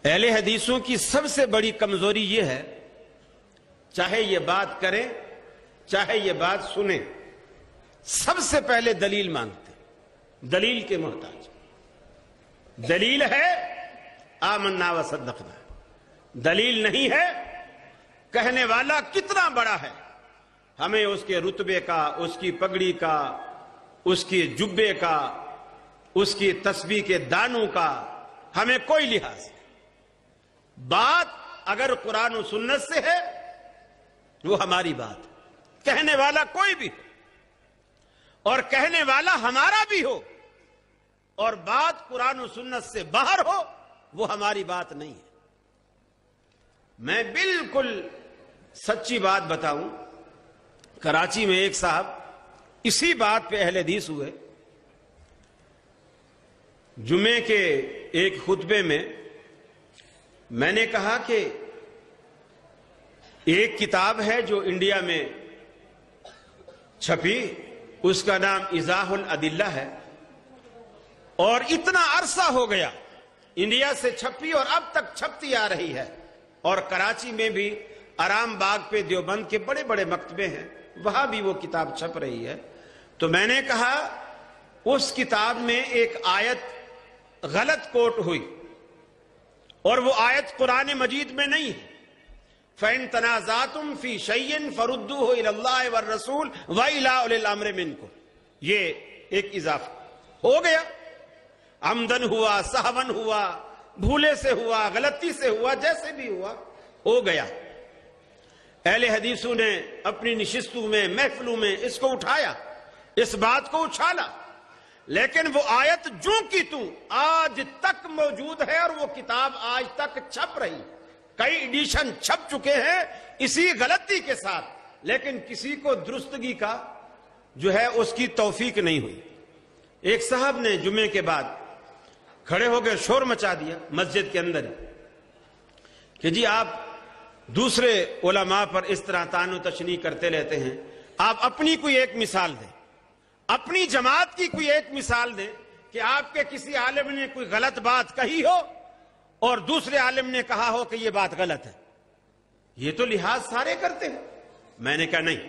اہل حدیثوں کی سب سے بڑی کمزوری یہ ہے، چاہے یہ بات کریں چاہے یہ بات سنیں، سب سے پہلے دلیل مانگتے، دلیل کے محتاج۔ دلیل ہے آمنا و صدقنا، دلیل نہیں ہے کہنے والا کتنا بڑا ہے، ہمیں اس کے رتبے کا، اس کی پگڑی کا، اس کی جبے کا، اس کی تسبیح کے دانوں کا ہمیں کوئی لحاظ نہیں۔ بات اگر قرآن و سنت سے ہے وہ ہماری بات، کہنے والا کوئی بھی ہو اور کہنے والا ہمارا بھی ہو، اور بات قرآن و سنت سے باہر ہو، وہ ہماری بات نہیں ہے۔ میں بالکل سچی بات بتاؤں، کراچی میں ایک صاحب اسی بات پہ اہل حدیث ہوئے۔ جمعے کے ایک خطبے میں نے کہا کہ ایک کتاب ہے جو انڈیا میں چھپی، اس کا نام ایضاح الادلہ ہے، اور اتنا عرصہ ہو گیا انڈیا سے چھپی اور اب تک چھپتی آ رہی ہے، اور کراچی میں بھی آرام باغ پہ دیوبند کے بڑے بڑے مکتبے ہیں، وہاں بھی وہ کتاب چھپ رہی ہے۔ تو میں نے کہا اس کتاب میں ایک آیت غلط کوٹ ہوئی، اور وہ آیت قرآن مجید میں نہیں ہے۔ فَإِن تَنَازَعْتُمْ فِي شَيْءٍ فَرُدُّوهُ إِلَى اللَّهِ وَالرَّسُولِ وَإِلَىٰ أُولِي الْأَمْرِ مِنكُمْ۔ یہ ایک اضافہ ہو گیا، عمدن ہوا، سہون ہوا، بھولے سے ہوا، غلطی سے ہوا، جیسے بھی ہوا ہو گیا۔ اہل حدیثوں نے اپنی نشستوں میں، محفلوں میں اس کو اٹھایا، اس بات کو اچھالا، لیکن وہ آیت جو کی توں آج تک موجود ہے، اور وہ کتاب آج تک چھپ رہی، کئی ایڈیشن چھپ چکے ہیں اسی غلطی کے ساتھ، لیکن کسی کو درستگی کا جو ہے اس کی توفیق نہیں ہوئی۔ ایک صاحب نے جمعے کے بعد کھڑے ہو کے شور مچا دیا مسجد کے اندر کہ جی آپ دوسرے علماء پر اس طرح طعن و تشنیع کرتے رہتے ہیں، آپ اپنی کوئی ایک مثال دیں، اپنی جماعت کی کوئی ایک مثال دیں کہ آپ کے کسی عالم نے کوئی غلط بات کہی ہو اور دوسرے عالم نے کہا ہو کہ یہ بات غلط ہے۔ یہ تو لحاظ سارے کرتے ہیں۔ میں نے کہا نہیں،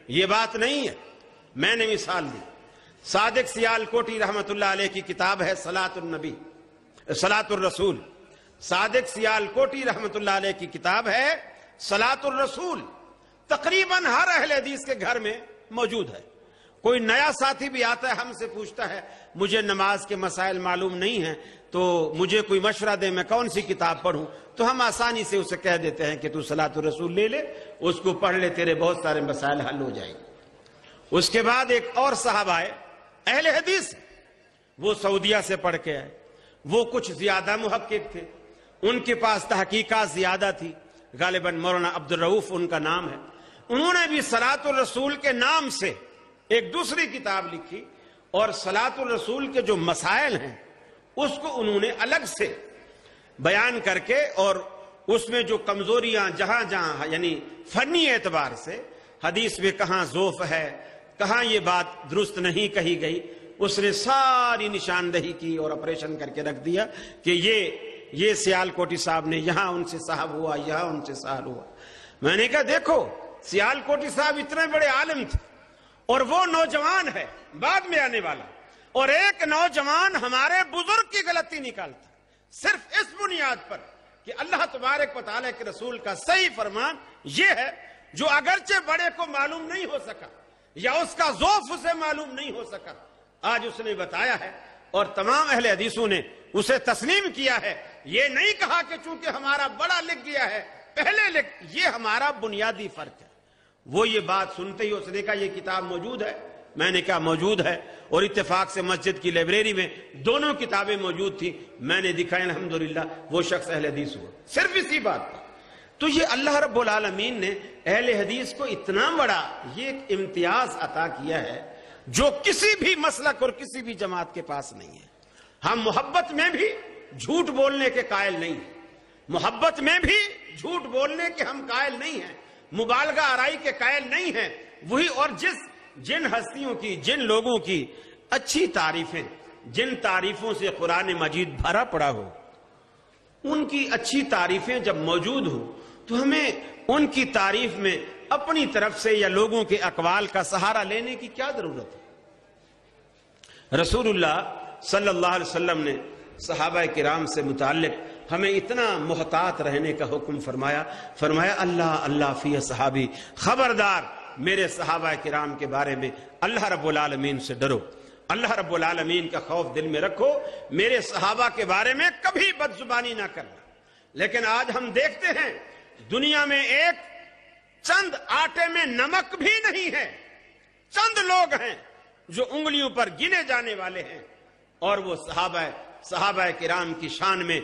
یہ بات نہیں ہے۔ میں نے مثال دی، صادق سیال کوٹی رحمت اللہ علیہ کی کتاب ہے صلاۃ الرسول۔ صادق سیال کوٹی رحمت اللہ علیہ کی کتاب ہے صلاۃ الرسول، تقریباً ہر اہل حدیث کے گھر میں موجود ہے۔ کوئی نیا ساتھی بھی آتا ہے ہم سے پوچھتا ہے مجھے نماز کے مسائل معلوم نہیں ہیں تو مجھے کوئی مشورہ دے، میں کون سی کتاب پڑھوں؟ تو ہم آسانی سے اسے کہہ دیتے ہیں کہ تو صلاۃ الرسول لے لے، اس کو پڑھ لے، تیرے بہت سارے مسائل حل ہو جائیں گے۔ اس کے بعد ایک اور صاحب آئے، اہل حدیث، وہ سعودیہ سے پڑھ کے آئے، وہ کچھ زیادہ محقق تھے، ان کے پاس تحقیقات زیادہ تھی، غالباً مولانا عبدالرؤف ان کا نام ہے۔ انہوں نے بھی صلاۃ الرسول کے نام سے ایک دوسری کتاب لکھی، اور صلاۃ الرسول کے جو مسائل ہیں اس کو انہوں نے الگ سے بیان کر کے، اور اس میں جو کمزوریاں جہاں جہاں یعنی فنی اعتبار سے حدیث میں کہاں ضعف ہے، کہاں یہ بات درست نہیں کہی گئی، اس نے ساری نشاندہی کی اور آپریشن کر کے رکھ دیا کہ یہ سیال کوٹی صاحب نے یہاں ان سے صاحب ہوا، یہاں ان سے سہل ہوا۔ میں نے کہا دیکھو سیال کوٹی صاحب اتنے بڑے عالم تھے، اور وہ نوجوان ہے بعد میں آنے والا، اور ایک نوجوان ہمارے بزرگ کی غلطی نکالتا صرف اس بنیاد پر کہ اللہ تبارک و تعالیٰ کے رسول کا صحیح فرمان یہ ہے، جو اگرچہ بڑے کو معلوم نہیں ہو سکا یا اس کا ذوف اسے معلوم نہیں ہو سکا، آج اس نے بتایا ہے، اور تمام اہل حدیثوں نے اسے تسلیم کیا ہے۔ یہ نہیں کہا کہ چونکہ ہمارا بڑا لکھ گیا ہے پہلے لکھ، یہ ہمارا بنیادی فرق ہے۔ وہ یہ بات سنتے ہی اس نے کہا یہ کتاب موجود ہے؟ میں نے کہا موجود ہے، اور اتفاق سے مسجد کی لائبریری میں دونوں کتابیں موجود تھیں، میں نے دکھائی، الحمدللہ وہ شخص اہل حدیث ہوا صرف اسی بات پر۔ تو یہ اللہ رب العالمین نے اہل حدیث کو اتنا بڑا یہ ایک امتیاز عطا کیا ہے جو کسی بھی مسلک اور کسی بھی جماعت کے پاس نہیں ہے۔ ہم محبت میں بھی جھوٹ بولنے کے قائل نہیں ہیں، محبت میں بھی جھوٹ بولنے کے ہم قائل نہیں ہیں، مبالغہ آرائی کے قائل نہیں ہیں۔ وہی اور جن ہستیوں کی، جن لوگوں کی اچھی تعریفیں، جن تعریفوں سے قرآن مجید بھرا پڑا ہو، ان کی اچھی تعریفیں جب موجود ہوں تو ہمیں ان کی تعریف میں اپنی طرف سے یا لوگوں کے اقوال کا سہارا لینے کی کیا ضرورت ہے؟ رسول اللہ صلی اللہ علیہ وسلم نے صحابہ کرام سے متعلق ہمیں اتنا محتاط رہنے کا حکم فرمایا اللہ اللہ فی صحابی، خبردار میرے صحابہ کرام کے بارے میں اللہ رب العالمین سے ڈرو، اللہ رب العالمین کا خوف دل میں رکھو، میرے صحابہ کے بارے میں کبھی بد زبانی نہ کرنا۔ لیکن آج ہم دیکھتے ہیں دنیا میں ایک چند آٹے میں نمک بھی نہیں ہے، چند لوگ ہیں جو انگلیوں پر گنے جانے والے ہیں، اور وہ صحابہ کرام کی شان میں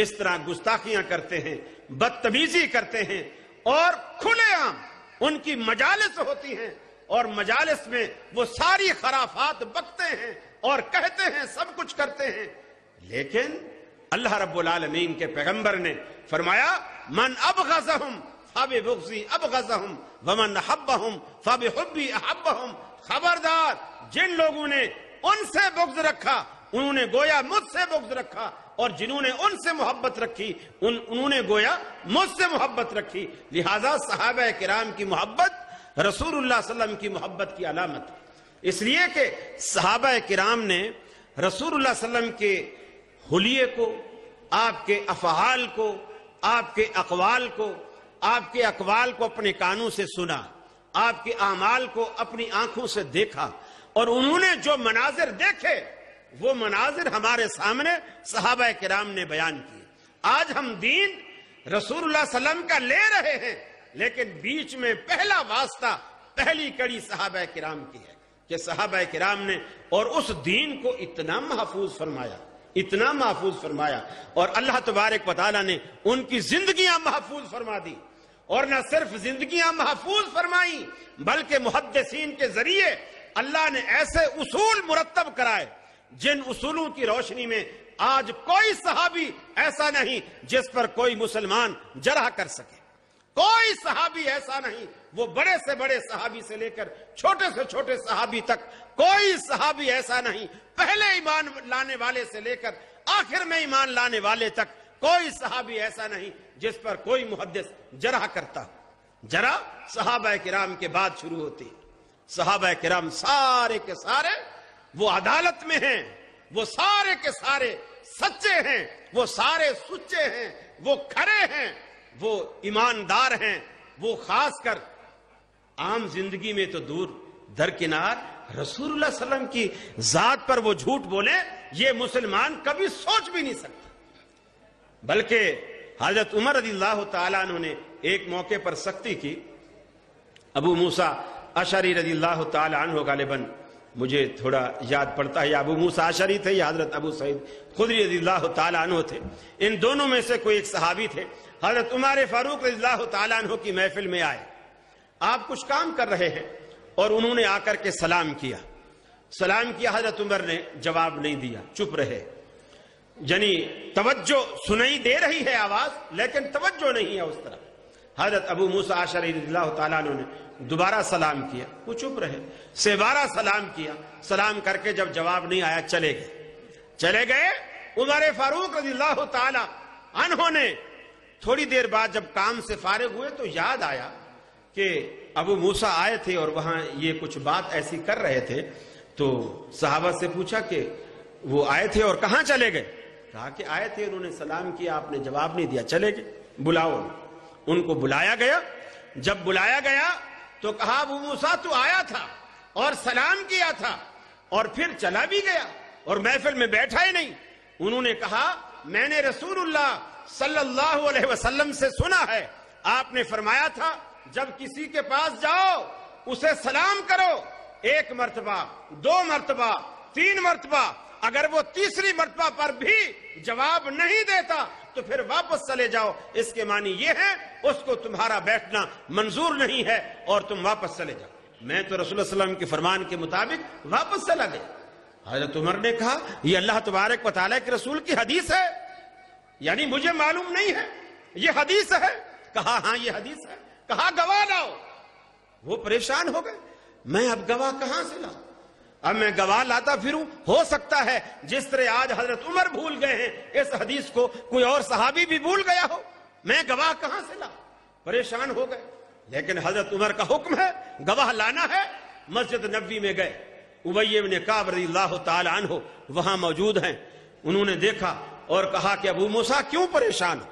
اس طرح گستاخیاں کرتے ہیں، بدتمیزی کرتے ہیں، اور کھلے عام ان کی مجالس ہوتی ہیں، اور مجالس میں وہ ساری خرافات بکتے ہیں اور کہتے ہیں، سب کچھ کرتے ہیں۔ لیکن اللہ رب العالمین کے پیغمبر نے فرمایا من ابغضہم فببغضی ابغضہم ومن احبہم فبحبی احبہم، خبردار جن لوگوں نے ان سے بغض رکھا انہوں نے گویا مجھ سے بغض رکھا، اور جنہوں نے ان سے محبت رکھی انہوں نے گویا مجھ سے محبت رکھی۔ لہذا صحابہ کرام کی محبت رسول اللہ صلی اللہ علیہ وسلم کی محبت کی علامت، اس لیے کہ صحابہ کرام نے رسول اللہ صلی اللہ علیہ وسلم کے حلیے کو، آپ کے افعال کو، آپ کے اقوال کو، آپ کے اقوال کو اپنے کانوں سے سنا، آپ کے اعمال کو اپنی آنکھوں سے دیکھا، اور انہوں نے جو مناظر دیکھے وہ مناظر ہمارے سامنے صحابہ کرام نے بیان کیے۔ آج ہم دین رسول اللہ صلی اللہ علیہ وسلم کا لے رہے ہیں، لیکن بیچ میں پہلا واسطہ، پہلی کڑی صحابہ کرام کی ہے کہ صحابہ کرام نے اور اس دین کو اتنا محفوظ فرمایا، اتنا محفوظ فرمایا، اور اللہ تبارک و تعالیٰ نے ان کی زندگیاں محفوظ فرما دی، اور نہ صرف زندگیاں محفوظ فرمائیں بلکہ محدثین کے ذریعے اللہ نے ایسے اصول مرتب کرائے جن اصولوں کی روشنی میں آج کوئی صحابی ایسا نہیں جس پر کوئی مسلمان جرح کر سکے، کوئی صحابی ایسا نہیں، وہ بڑے سے بڑے صحابی سے لے کر چھوٹے سے چھوٹے صحابی تک کوئی صحابی ایسا نہیں، پہلے ایمان لانے والے سے لے کر آخر میں ایمان لانے والے تک کوئی صحابی ایسا نہیں جس پر کوئی محدث جرح کرتا۔ جرح صحابہ کرام کے بعد شروع ہوتی، صحابہ کرام سارے کے سارے وہ عدالت میں ہیں، وہ سارے کے سارے سچے ہیں، وہ سارے سچے ہیں، وہ کھڑے ہیں، وہ ایماندار ہیں، وہ خاص کر عام زندگی میں تو دور درکنار رسول اللہ صلی اللہ علیہ وسلم کی ذات پر وہ جھوٹ بولے، یہ مسلمان کبھی سوچ بھی نہیں سکتا۔ بلکہ حضرت عمر رضی اللہ تعالیٰ عنہ نے ایک موقع پر سختی کی، ابو موسیٰ اشعری رضی اللہ تعالیٰ عنہ غالباً مجھے تھوڑا یاد پڑتا ہے، یا ابو موسیٰ اشعری تھے یا حضرت ابو سعید خدری رضی اللہ تعالیٰ عنہ تھے، ان دونوں میں سے کوئی ایک صحابی تھے۔ حضرت عمر فاروق رضی اللہ تعالیٰ عنہ کی محفل میں آئے، آپ کچھ کام کر رہے ہیں، اور انہوں نے آ کر کے سلام کیا، حضرت عمر نے جواب نہیں دیا، چپ رہے، یعنی توجہ سنائی دے رہی ہے آواز لیکن توجہ نہیں ہے اس طرح۔ حضرت ابو موسیٰ اشعری رضی اللہ تعالیٰ عنہ نے دوبارہ سلام کیا، وہ چپ رہے، سیبارہ سلام کیا، سلام کر کے جب جواب نہیں آیا چلے گئے۔ عمر فاروق رضی اللہ تعالیٰ عنہ نے تھوڑی دیر بعد جب کام سے فارغ ہوئے تو یاد آیا کہ ابو موسیٰ آئے تھے اور وہاں یہ کچھ بات ایسی کر رہے تھے، تو صحابہ سے پوچھا کہ وہ آئے تھے اور کہاں چلے گئے؟ کہا کہ آئے تھے، انہوں نے سلام کیا، آپ نے جواب نہیں دیا، چلے گئے، بلاؤ ان کو۔ بلایا گیا، جب بلایا گیا تو کہا ابو موسیٰ تو آیا تھا اور سلام کیا تھا اور پھر چلا بھی گیا اور محفل میں بیٹھا ہی نہیں۔ انہوں نے کہا میں نے رسول اللہ صلی اللہ علیہ وسلم سے سنا ہے، آپ نے فرمایا تھا جب کسی کے پاس جاؤ اسے سلام کرو، 1 مرتبہ، 2 مرتبہ، 3 مرتبہ، اگر وہ تیسری مرتبہ پر بھی جواب نہیں دیتا تو پھر واپس چلے جاؤ، اس کے معنی یہ ہے اس کو تمہارا بیٹھنا منظور نہیں ہے اور تم واپس چلے جاؤ۔ میں تو رسول اللہ صلی اللہ علیہ وسلم کے فرمان کے مطابق واپس چلا گیا۔ حضرت عمر نے کہا یہ اللہ تبارک و تعالیٰ کے رسول کی حدیث ہے، یعنی مجھے معلوم نہیں ہے، یہ حدیث ہے؟ کہا ہاں یہ حدیث ہے۔ کہا گواہ لاؤ۔ وہ پریشان ہو گئے، میں اب گواہ کہاں سے لاؤں؟ اب میں گواہ لاتا پھروں، ہو سکتا ہے جس طرح آج حضرت عمر بھول گئے ہیں اس حدیث کو، کوئی اور صحابی بھی بھول گیا ہو، میں گواہ کہاں سے لا؟ پریشان ہو گئے۔ لیکن حضرت عمر کا حکم ہے، گواہ لانا ہے۔ مسجد نبوی میں گئے، ابی بن کعب رضی اللہ تعالی عنہ وہاں موجود ہیں۔ انہوں نے دیکھا اور کہا کہ ابو موسیٰ کیوں پریشان ہو؟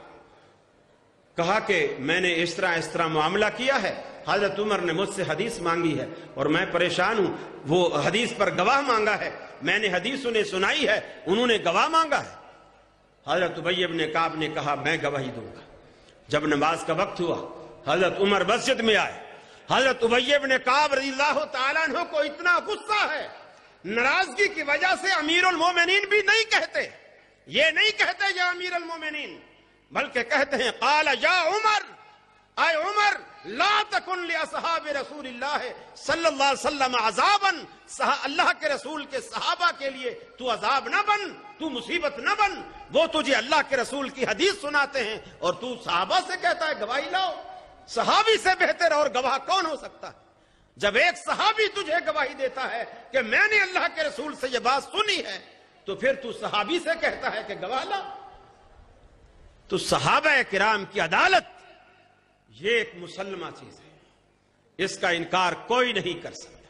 کہا کہ میں نے اس طرح معاملہ کیا ہے، حضرت عمر نے مجھ سے حدیث مانگی ہے اور میں پریشان ہوں، وہ حدیث پر گواہ مانگا ہے، میں نے حدیث انہیں سنائی ہے، انہوں نے گواہ مانگا ہے۔ حضرت ابی بن کعب نے کہا میں گواہی دوں گا۔ جب نماز کا وقت ہوا، حضرت عمر مسجد میں آئے۔ حضرت ابی بن کعب رضی اللہ تعالیٰ عنہ کو اتنا غصہ ہے، ناراضگی کی وجہ سے امیر المومنین بھی نہیں کہتے، یہ نہیں کہتے یا امیر المومنین، بلکہ کہتے ہیں قال یا عمر، اے عمر لا تکن لاصحاب رسول اللہ صلی اللہ علیہ وسلم عذابا، اللہ کے رسول کے صحابہ کے لیے تو عذاب نہ بن، تو مصیبت نہ بن۔ وہ تجھے اللہ کے رسول کی حدیث سناتے ہیں اور تو صحابہ سے کہتا ہے گواہی لاؤ۔ صحابی سے بہتر اور گواہ کون ہو سکتا ہے؟ جب ایک صحابی تجھے گواہی دیتا ہے کہ میں نے اللہ کے رسول سے یہ بات سنی ہے، تو پھر تو صحابی سے کہتا ہے کہ گواہ لا۔ تو صحابہ کرام کی عدالت یہ ایک مسلمہ چیز ہے، اس کا انکار کوئی نہیں کر سکتا۔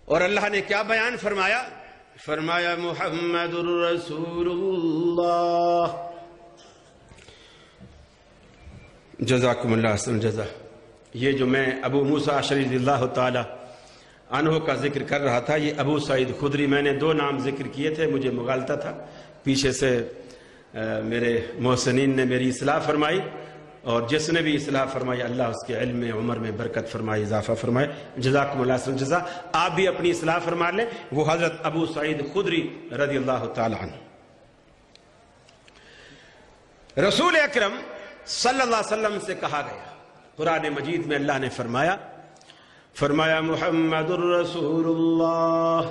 اور اللہ نے کیا بیان فرمایا؟ فرمایا محمد رسول اللہ۔ جزاکم اللہ احسن الجزا۔ یہ جو میں ابو موسیٰ اشعری رضی اللہ تعالی عنہ کا ذکر کر رہا تھا، یہ ابو سعید خدری، میں نے 2 نام ذکر کیے تھے، مجھے مغالطہ تھا، پیچھے سے میرے محسنین نے میری اصلاح فرمائی، اور جس نے بھی اصلاح فرمائی اللہ اس کے علم میں عمر میں برکت فرمائی، اضافہ فرمائے۔ جزاکم اللہ احسن الجزا۔ آپ بھی اپنی اصلاح فرما لیں، وہ حضرت ابو سعید خدری رضی اللہ تعالی عنہ۔ رسول اکرم صلی اللہ علیہ وسلم سے کہا گیا، قرآن مجید میں اللہ نے فرمایا محمد الرسول اللہ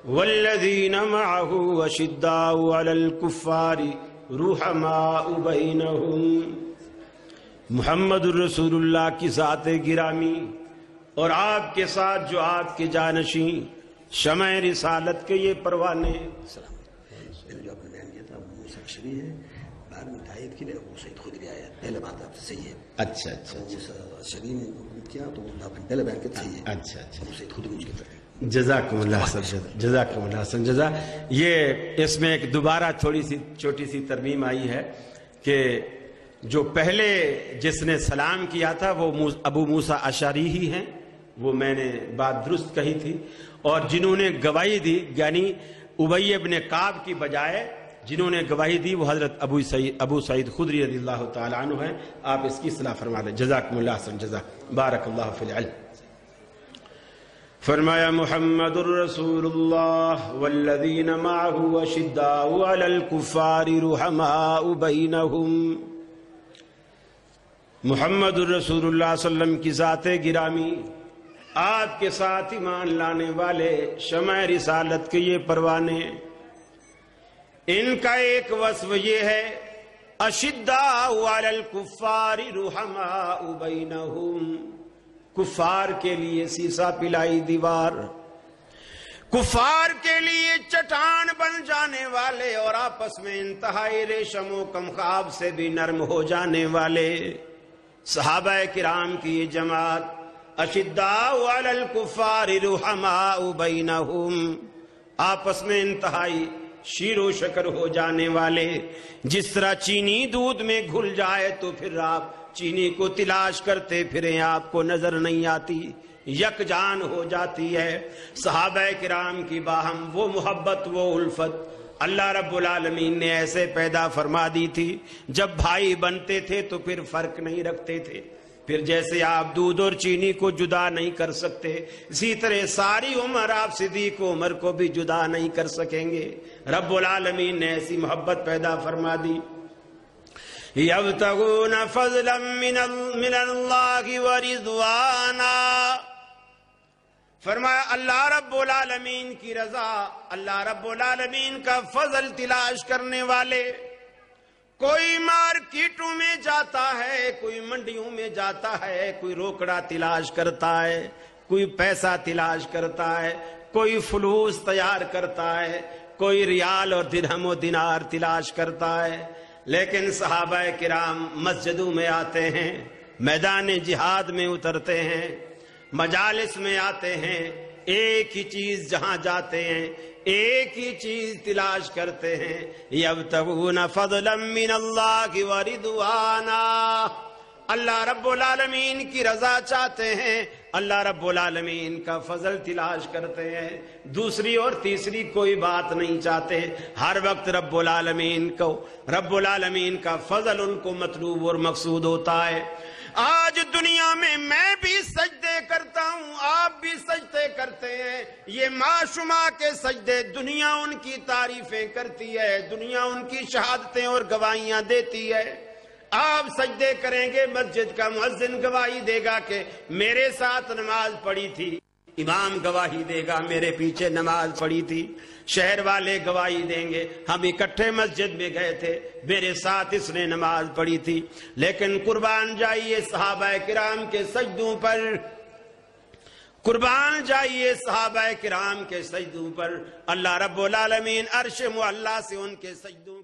والذین معہ اشداء علی الکفار رحماء بینہم۔ محمد الرسول اللہ کی ذات گرامی اور آپ کے ساتھ جو آپ کے جانشین شمع رسالت کے یہ پروانے۔ جو آپ نے بیان کیا تھا ابو موسیٰ اشعری ہے، بعد میں تائید کے لیے ابو سعید خدری آیا، پہلے بات آپ سے صحیح ہے۔ اچھا اچھا ابو موسیٰ اشعری نے کیا تو آپ نے پہلے بیان کیا صحیح ہے۔ اچھا اچھا، ابو سعید خدری مجھ کے طرف۔ جزاکم اللہ حسن جزا، جزاکم اللہ حسن جزا۔ یہ اس میں ایک دوبارہ چھوٹی سی ترمیم آئی ہے کہ جو پہلے جس نے سلام کیا تھا وہ ابو موسیٰ اشعری ہی ہیں، وہ میں نے بات درست کہی تھی، اور جنہوں نے گواہی دی یعنی ابی بن کعب کی بجائے جنہوں نے گواہی دی وہ حضرت ابو سعید خدری رضی اللہ تعالی عنہ ہیں۔ آپ اس کی اصلاح فرما لیں۔ جزاکم اللہ حسن جزا، بارک اللہ فی العلم۔ فرمایا محمد الرسول اللہ والذین معہ اشداء علی الکفار رحماء بینہم۔ محمد الرسول اللہ صلی اللہ علیہ وسلم کی ذات گرامی، آپ کے ساتھ ایمان لانے والے شمع رسالت کے یہ پروانے، ان کا ایک وصف یہ ہے اشداء علی الکفار رحماء بینہم، کفار کے لیے سیسا پلائی دیوار، کفار کے لیے چٹان بن جانے والے، اور آپس میں انتہائی ریشم و کمخاب سے بھی نرم ہو جانے والے صحابہ کرام کی یہ جماعت، اشداء علی الکفار رحماء بینہم، آپس میں انتہائی شیر و شکر ہو جانے والے۔ جس طرح چینی دودھ میں گھل جائے تو پھر آپ چینی کو تلاش کرتے پھریں، آپ کو نظر نہیں آتی، یک جان ہو جاتی ہے۔ صحابہ کرام کی باہم وہ محبت، وہ الفت اللہ رب العالمین نے ایسے پیدا فرما دی تھی، جب بھائی بنتے تھے تو پھر فرق نہیں رکھتے تھے، پھر جیسے آپ دودھ اور چینی کو جدا نہیں کر سکتے، اسی طرح ساری عمر آپ صدیق عمر کو بھی جدا نہیں کر سکیں گے۔ رب العالمین نے ایسی محبت پیدا فرما دی۔ یبتغون فضلا من اللہ ورضوانا، فرمایا اللہ رب العالمین کی رضا، اللہ رب العالمین کا فضل تلاش کرنے والے۔ کوئی مارکیٹوں میں جاتا ہے، کوئی منڈیوں میں جاتا ہے، کوئی روکڑا تلاش کرتا ہے، کوئی پیسہ تلاش کرتا ہے، کوئی فلوس تیار کرتا ہے، کوئی ریال اور درہم و دینار تلاش کرتا ہے، لیکن صحابہ کرام مسجدوں میں آتے ہیں، میدان جہاد میں اترتے ہیں، مجالس میں آتے ہیں، ایک ہی چیز جہاں جاتے ہیں ایک ہی چیز تلاش کرتے ہیں، یبتغون فضلا من اللہ ورضوانا، اللہ رب العالمین کی رضا چاہتے ہیں، اللہ رب العالمین کا فضل تلاش کرتے ہیں، دوسری اور تیسری کوئی بات نہیں چاہتے، ہر وقت رب العالمین کا فضل ان کو مطلوب اور مقصود ہوتا ہے۔ آج دنیا میں بھی سجدے کرتا ہوں، آپ بھی سجدے کرتے ہیں، یہ معشومہ کے سجدے دنیا ان کی تعریفیں کرتی ہے، دنیا ان کی شہادتیں اور گواہیاں دیتی ہے۔ آپ سجدے کریں گے، مسجد کا مؤذن گواہی دے گا کہ میرے ساتھ نماز پڑھی تھی، امام گواہی دے گا میرے پیچھے نماز پڑھی تھی، شہر والے گواہی دیں گے ہم اکٹھے مسجد میں گئے تھے، میرے ساتھ اس نے نماز پڑھی تھی۔ لیکن قربان جائیے صحابہ کرام کے سجدوں پر، قربان جائیے صحابہ کرام کے سجدوں پر، اللہ رب العالمین عرش معلیٰ سے ان کے سجدوں